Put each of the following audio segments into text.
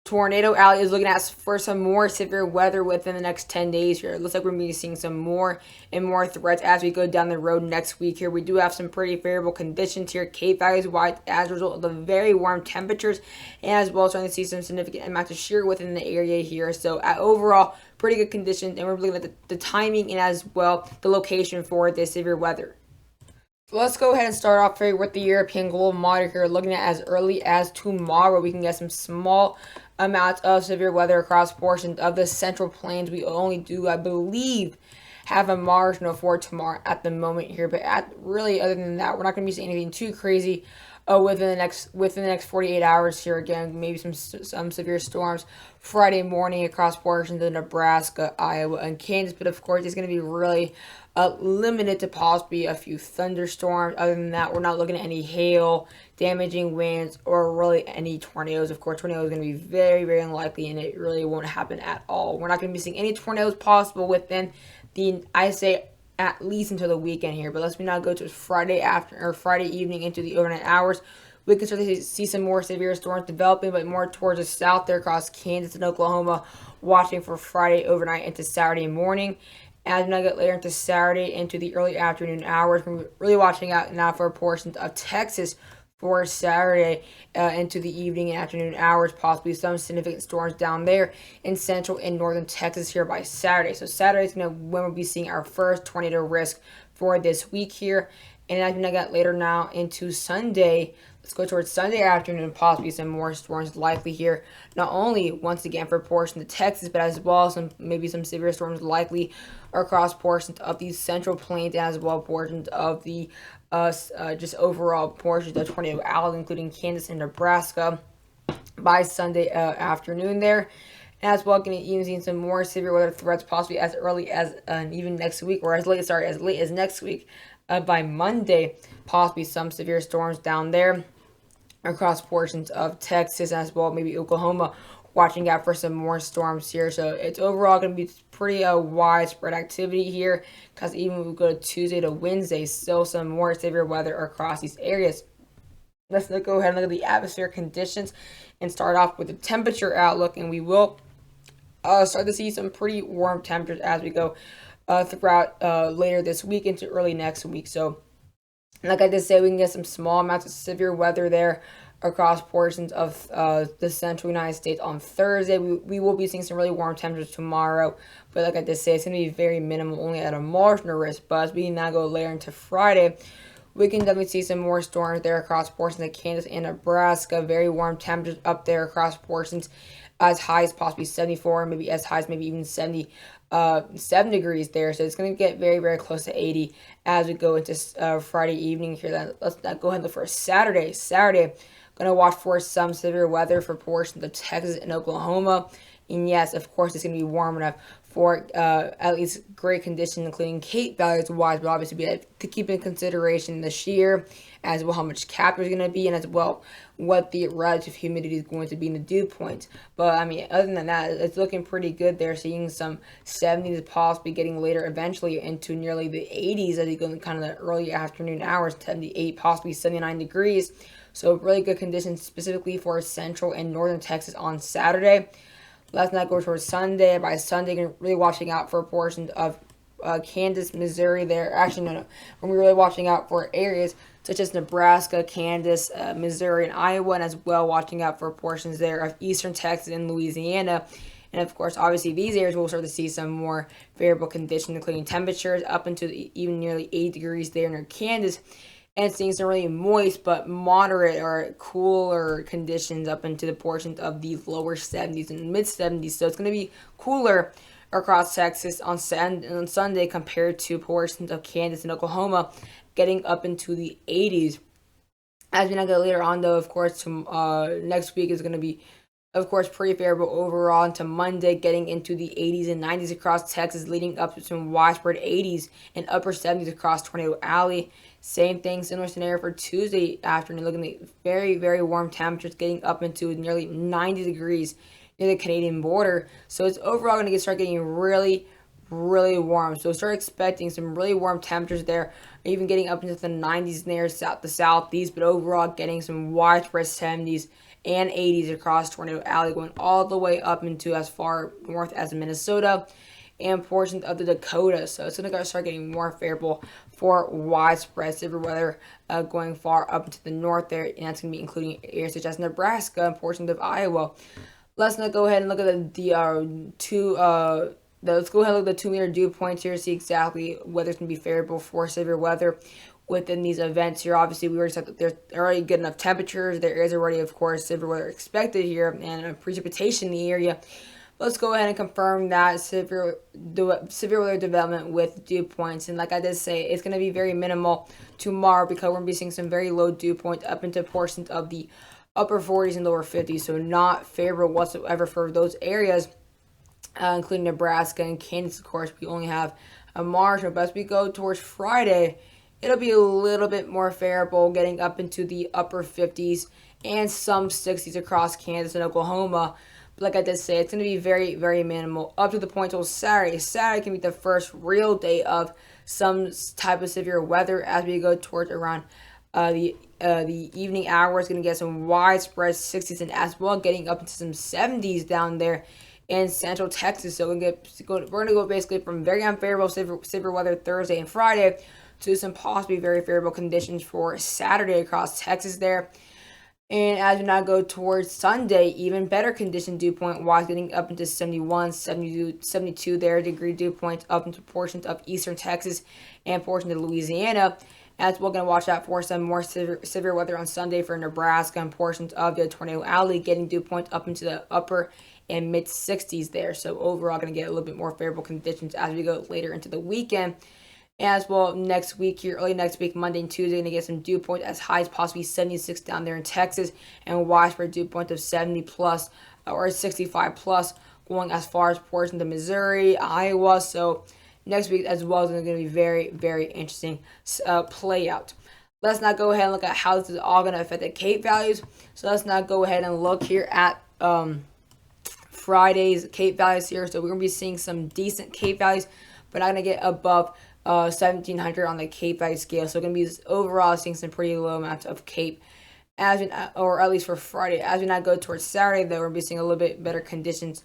Tornado Alley is looking at for some more severe weather within the next 10 days here. It looks like we're going to be seeing some more and more threats as we go down the road next week here. We do have some pretty favorable conditions here, Cape values wide as a result of the very warm temperatures, and as well starting to see some significant amounts of shear within the area here. So overall, pretty good conditions, and we're looking at the timing and as well the location for this severe weather. Let's go ahead and start off here with the European global monitor here, looking at as early as tomorrow. We can get some small amounts of severe weather across portions of the central plains. We only do, I believe, have a marginal for tomorrow at the moment here, but really other than that, we're not going to be seeing anything too crazy within the next 48 hours here. Again, maybe some severe storms Friday morning across portions of Nebraska, Iowa, and Kansas, but of course it's going to be really limited to possibly a few thunderstorms. Other than that, we're not looking at any hail, damaging winds, or really any tornadoes. Of course, tornadoes are going to be very, very unlikely, and it really won't happen at all. We're not going to be seeing any tornadoes possible within I say at least until the weekend here. But let's now go to Friday evening into the overnight hours. We can start to see some more severe storms developing, but more towards the south there across Kansas and Oklahoma, watching for Friday overnight into Saturday morning. As we now get later into Saturday into the early afternoon hours, we're really watching out now for portions of Texas for Saturday into the evening and afternoon hours, possibly some significant storms down there in central and northern Texas here by Saturday. So Saturday is when we'll be seeing our first tornado risk for this week here. And as we now get later now into Sunday, let's go towards Sunday afternoon, possibly some more storms likely here. Not only once again for portions of Texas, but as well maybe some severe storms likely across portions of the central plains, as well portions of the just overall portions of Tornado Alley, including Kansas and Nebraska by Sunday afternoon there. As well, going to even see some more severe weather threats possibly as early as even next week, or as late as next week by Monday. Possibly some severe storms down there across portions of Texas, as well maybe Oklahoma, watching out for some more storms here. So it's overall going to be pretty widespread activity here, because even when we go to Tuesday to Wednesday, still some more severe weather across these areas. Let's go ahead and look at the atmospheric conditions and start off with the temperature outlook, and we will start to see some pretty warm temperatures as we go throughout later this week into early next week. So like I just said, we can get some small amounts of severe weather there across portions of the central United States on Thursday. We will be seeing some really warm temperatures tomorrow, but like I just said, it's going to be very minimal, only at a marginal risk. But as we now go later into Friday, we can definitely see some more storms there across portions of Kansas and Nebraska. Very warm temperatures up there across portions as high as possibly 74, maybe as high as maybe even 77 degrees there. So it's going to get very, very close to 80 as we go into Friday evening here. Then let's go ahead and look for Saturday. Going to watch for some severe weather for portions of Texas and Oklahoma. And yes, of course, it's going to be warm enough for at least great conditions, including Cape values wise, but obviously we have to keep in consideration the shear, as well how much cap there's going to be, and as well what the relative humidity is going to be in the dew points. But I mean, other than that, it's looking pretty good there, seeing some 70s possibly getting later eventually into nearly the 80s as you go in kind of the early afternoon hours, 78, possibly 79 degrees. So really good conditions specifically for central and northern Texas on Saturday. Let's not go towards Sunday. By Sunday, you're really watching out for portions of Kansas, Missouri there. Actually, no. We're really watching out for areas such as Nebraska, Kansas, Missouri, and Iowa, and as well watching out for portions there of eastern Texas and Louisiana. And of course, obviously, these areas will start to see some more variable conditions, including temperatures up into even nearly 80 degrees there near Kansas, and seeing some really moist but moderate or cooler conditions up into the portions of the lower 70s and mid 70s. So it's going to be cooler across Texas on Sunday compared to portions of Kansas and Oklahoma, getting up into the 80s. As we now go later on, though, of course, to next week is going to be, of course, pretty favorable overall into Monday, getting into the 80s and 90s across Texas, leading up to some widespread 80s and upper 70s across Tornado Alley. Same thing, similar scenario for Tuesday afternoon, looking at very, very warm temperatures, getting up into nearly 90 degrees near the Canadian border. So it's overall going to start getting really, really warm. So start expecting some really warm temperatures there, even getting up into the 90s near the southeast, but overall getting some widespread 70s and 80s across Tornado Alley, going all the way up into as far north as Minnesota and portions of the Dakota. So it's going to start getting more favorable for widespread severe weather going far up into the north there, and that's going to be including areas such as Nebraska and portions of Iowa. Let's now go ahead and look at let's go ahead and look at the 2-meter dew points here, see exactly whether it's going to be favorable for severe weather within these events here. Obviously, we already said that there's already good enough temperatures. There is already, of course, severe weather expected here and precipitation in the area. Let's go ahead and confirm that severe weather development with dew points. And like I did say, it's going to be very minimal tomorrow because we're going to be seeing some very low dew points up into portions of the upper 40s and lower 50s. So not favorable whatsoever for those areas, including Nebraska and Kansas. Of course, we only have a margin. But as we go towards Friday, it'll be a little bit more favorable, getting up into the upper 50s and some 60s across Kansas and Oklahoma. But like I did say, it's going to be very, very minimal up to the point till Saturday. Saturday can be the first real day of some type of severe weather as we go towards around the evening hours. Going to get some widespread 60s and as well getting up into some 70s down there in central Texas. So we're going to go basically from very unfavorable severe weather Thursday and Friday to some possibly very favorable conditions for Saturday across Texas there. And as we now go towards Sunday, even better condition dew point wise, getting up into 71, 72 there, degree dew points up into portions of eastern Texas and portions of Louisiana. As we're going to watch out for some more severe weather on Sunday for Nebraska and portions of the Tornado Alley, getting dew points up into the upper and mid 60s there. So overall, going to get a little bit more favorable conditions as we go later into the weekend. As well, next week here, early next week, Monday and Tuesday, going to get some dew points as high as possibly 76 down there in Texas, and widespread dew point of 70 plus or 65 plus, going as far as portions of Missouri, Iowa. So next week as well is going to be very, very interesting play out. Let's now go ahead and look at how this is all going to affect the Cape values. So let's now go ahead and look here at Friday's Cape values here. So we're going to be seeing some decent Cape values, but not going to get above 1700 on the Cape value scale. So we're going to be overall seeing some pretty low amounts of Cape, or at least for Friday. As we now go towards Saturday, though, we're going to be seeing a little bit better conditions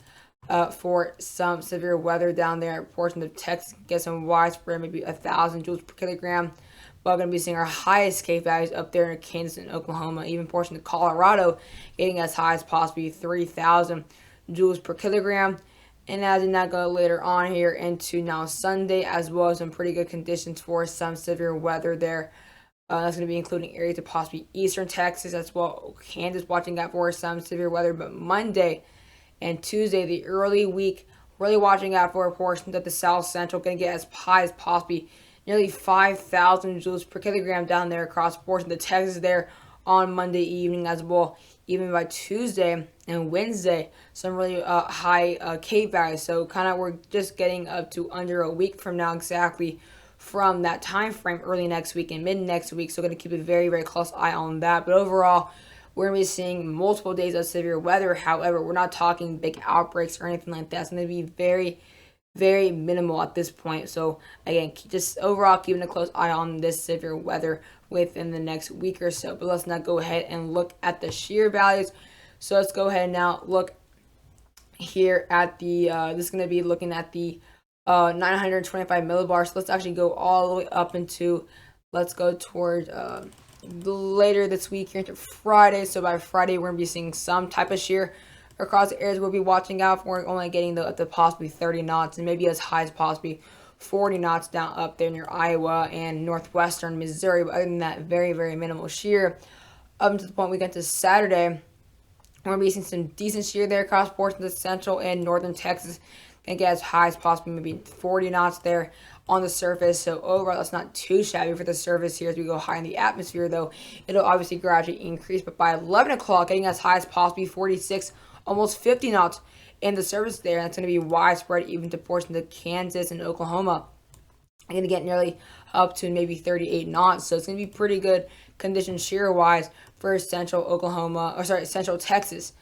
for some severe weather down there. Portions of Texas get some widespread, maybe 1,000 joules per kilogram. But we're going to be seeing our highest Cape values up there in Kansas and Oklahoma, even portions of Colorado getting as high as possibly 3,000 joules per kilogram. And as we now go later on here into now Sunday, as well as some pretty good conditions for some severe weather there. That's going to be including areas of possibly eastern Texas as well. Kansas watching out for some severe weather. But Monday and Tuesday, the early week, really watching out for portions of the south central. Going to get as high as possibly nearly 5,000 joules per kilogram down there across portions of Texas there on Monday evening as well. Even by Tuesday and Wednesday, some really high Cape values. So kind of we're just getting up to under a week from now exactly from that time frame early next week and mid next week. So going to keep a very, very close eye on that. But overall, we're going to be seeing multiple days of severe weather. However, we're not talking big outbreaks or anything like that. It's going to be very, very minimal at this point. So again, just overall keeping a close eye on this severe weather within the next week or so. But let's now go ahead and look at the shear values. So let's go ahead and now look here at the, this is going to be looking at the 925 millibars. So let's actually go all the way up into, let's go toward later this week here into Friday. So by Friday, we're going to be seeing some type of shear across the areas we'll be watching out for. We're only getting the possibly 30 knots and maybe as high as possibly 40 knots down up there near Iowa and northwestern Missouri. But other than that, very, very minimal shear. Up to the point we get to Saturday, we're going to be seeing some decent shear there across portions of central and northern Texas. Going to get as high as possibly maybe 40 knots there on the surface. So overall, that's not too shabby for the surface here as we go high in the atmosphere, though. It'll obviously gradually increase. But by 11 o'clock, getting as high as possibly 46, almost 50 knots in the surface there. And that's going to be widespread even to portions of Kansas and Oklahoma. I'm going to get nearly up to maybe 38 knots. So it's going to be pretty good conditions shear-wise for central Texas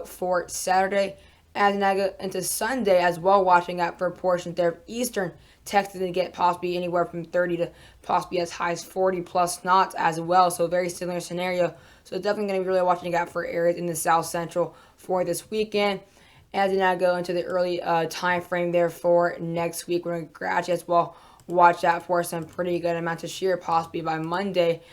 for Saturday. As now go into Sunday as well, watching out for portions there of eastern Texas and get possibly anywhere from 30 to possibly as high as 40 plus knots as well. So very similar scenario So definitely going to be really watching out for areas in the south central for this weekend. As we now go into the early time frame there for next week, we're going to gradually as well watch out for some pretty good amounts of shear possibly by Monday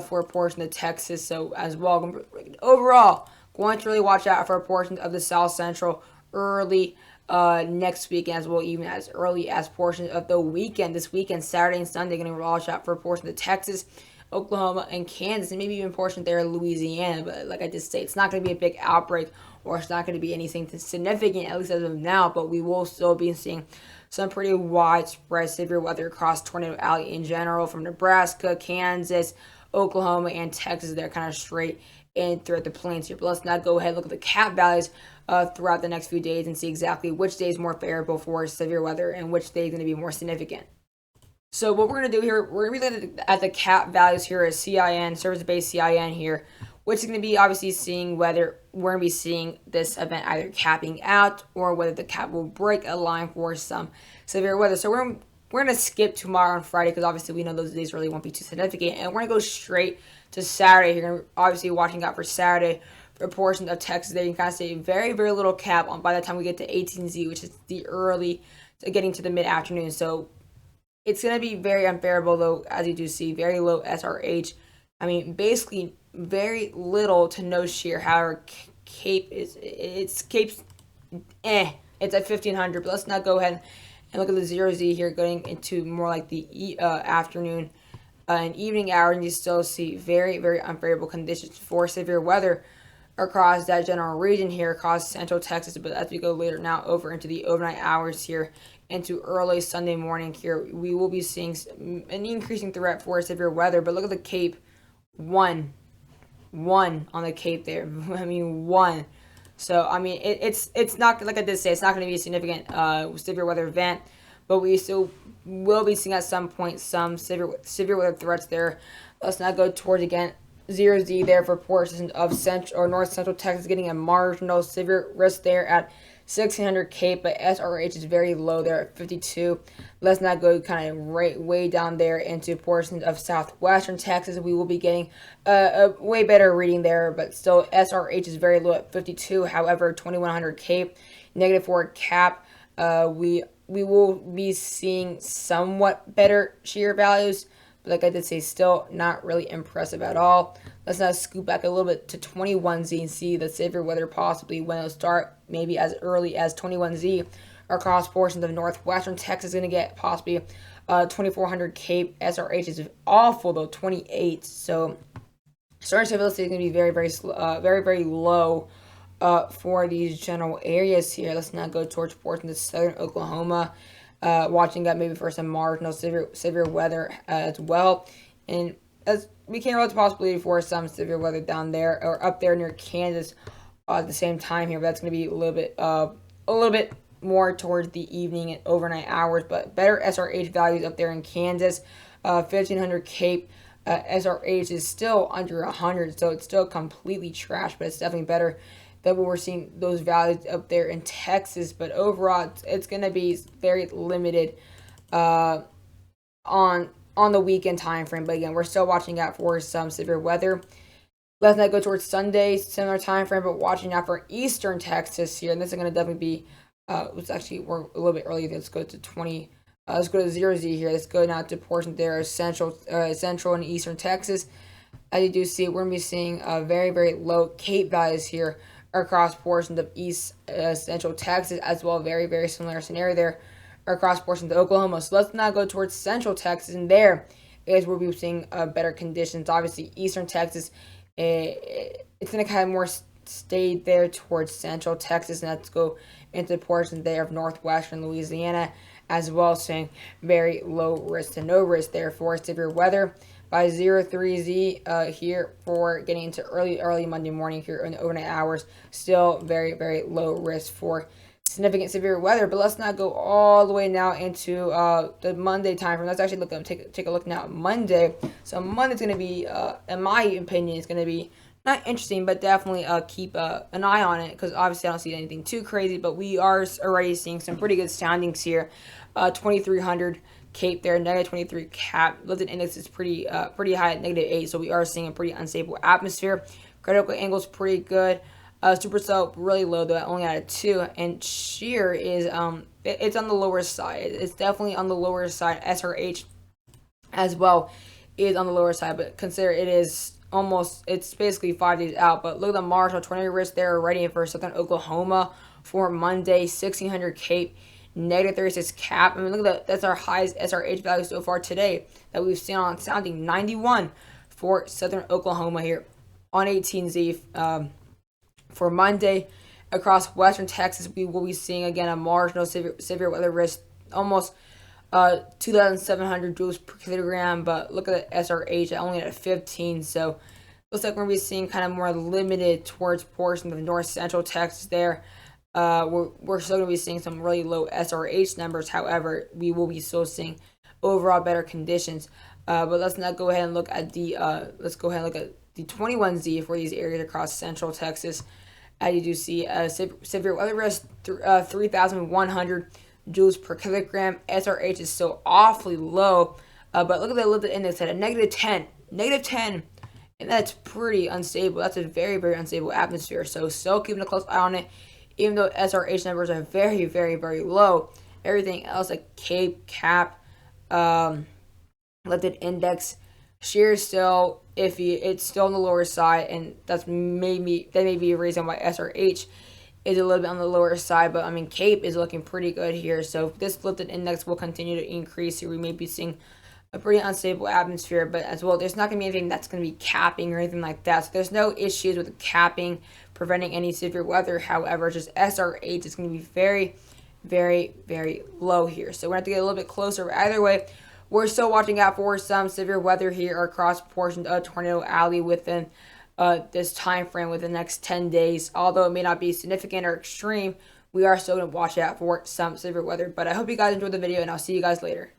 for a portion of Texas. So as well, overall, going to really watch out for a portion of the south central early next weekend, as well, even as early as portions of the weekend. This weekend, Saturday and Sunday, going to watch out for a portion of Texas, Oklahoma, and Kansas, and maybe even a portion there of Louisiana. But like I just say, it's not going to be a big outbreak, or it's not going to be anything significant, at least as of now, but we will still be seeing some pretty widespread severe weather across Tornado Alley in general, from Nebraska, Kansas, Oklahoma, and Texas. They're kind of straight in throughout the plains here. But let's now go ahead and look at the cap values throughout the next few days and see exactly which day is more favorable for severe weather and which day is going to be more significant. So what we're going to do here, we're going to be looking at the cap values here as CIN, service-based CIN here, which is going to be obviously seeing whether we're going to be seeing this event either capping out or whether the cap will break a line for some severe weather. So we're going to skip tomorrow and Friday because obviously we know those days really won't be too significant. And we're going to go straight to Saturday. You're going to obviously watching out for Saturday for portions of Texas. There you can kind of see very, very little cap on by the time we get to 18Z, which is the early getting to the mid-afternoon. So it's going to be very unbearable, though, as you do see, very low SRH. I mean, basically very little to no shear. However, Cape's it's at 1500. But let's not go ahead and look at the 0Z here, going into more like the afternoon and evening hours, and you still see very, very unfavorable conditions for severe weather across that general region here, across central Texas. But as we go later now over into the overnight hours here, into early Sunday morning here, we will be seeing an increasing threat for severe weather. But look at the Cape, one on the Cape there. I mean, one. So I mean, it's not, like I did say, it's not going to be a significant severe weather event, but we still will be seeing at some point some severe weather threats there. Let's not go towards again 0Z there for portions of central or north central Texas, getting a marginal severe risk there at 1600 Cape, but SRH is very low there at 52. Let's not go kind of right way down there into portions of southwestern Texas. We will be getting a way better reading there, but still SRH is very low at 52. However, 2100 Cape, -4 cap, we will be seeing somewhat better shear values. But like I did say, still not really impressive at all. Let's now scoot back a little bit to 21Z and see the severe weather possibly when it'll start maybe as early as 21Z across portions of northwestern Texas. Going to get possibly 2400 Cape. SRH is awful though, 28. So starting stability is going to be very, very low for these general areas here. Let's now go towards portions of southern Oklahoma. Watching out maybe for some marginal severe weather as well, and as we can't rule the possibility for some severe weather down there or up there near Kansas at the same time here. But that's going to be a little bit more towards the evening and overnight hours. But better SRH values up there in Kansas, 1500 Cape. SRH is still under 100, so it's still completely trash, but it's definitely better that we're seeing those values up there in Texas. But overall, it's going to be very limited on the weekend time frame. But again, we're still watching out for some severe weather. Let's not go towards Sunday, similar time frame, but watching out for eastern Texas here. And this is going to definitely be, it's actually, we're a little bit early. Let's go to 20. Let's go to 0Z here. Let's go now to portions there of central and eastern Texas. As you do see, we're going to be seeing very, very low Cape values here across portions of east central Texas, as well. Very, very similar scenario there across portions of Oklahoma. So let's now go towards central Texas, and there is where we're seeing better conditions. Obviously, eastern Texas, it's going to kind of more stay there towards central Texas, and let's go into portions there of northwestern Louisiana as well, saying very low risk to no risk there for severe weather. By 03Z here for getting into early Monday morning here in the overnight hours, still very, very low risk for significant severe weather. But let's not go all the way now into the Monday time frame. Let's actually take a look now at Monday. So Monday's going to be, in my opinion, it's going to be not interesting, but definitely keep an eye on it, because obviously I don't see anything too crazy, but we are already seeing some pretty good soundings here. 2300 Cape there, -23 cap. Lipton index is pretty high at -8, so we are seeing a pretty unstable atmosphere. Critical angle is pretty good. Supercell really low though, only at a 2, and shear is it's on the lower side. It's definitely on the lower side. SRH as well is on the lower side, but consider it is it's basically 5 days out. But look at the Marshall tornado risk there already for Southern Oklahoma for Monday, 1600 Cape, negative 36 cap. I mean, look at that's our highest SRH value so far today that we've seen on sounding 91 for Southern Oklahoma here on 18Z for Monday. Across Western Texas, we will be seeing again a marginal severe weather risk, almost 2,700 joules per kilogram, but look at the SRH only at 15, so looks like we're going to be seeing kind of more limited towards portions of north central Texas there. We're still going to be seeing some really low SRH numbers. However, we will be still seeing overall better conditions. But let's not go ahead and look at the 21Z for these areas across central Texas. As you do see, severe weather risk 3,100 joules per kilogram. SRH is still awfully low, but look at the lifted index at a negative 10, and that's pretty unstable. That's a very, very unstable atmosphere. So still keeping a close eye on it, even though SRH numbers are very, very, very low. Everything else like Cape, Cap, lifted index, shear is still iffy. It's still on the lower side, and that may be a reason why SRH is a little bit on the lower side. But I mean, Cape is looking pretty good here. So if this lifted index will continue to increase, we may be seeing a pretty unstable atmosphere. But as well, there's not going to be anything that's going to be capping or anything like that. So there's no issues with capping preventing any severe weather. However, just SRH is going to be very, very, very low here. So we're going to have to get a little bit closer. Either way, we're still watching out for some severe weather here across portions of Tornado Alley within this time frame within the next 10 days. Although it may not be significant or extreme, we are still going to watch out for some severe weather. But I hope you guys enjoyed the video, and I'll see you guys later.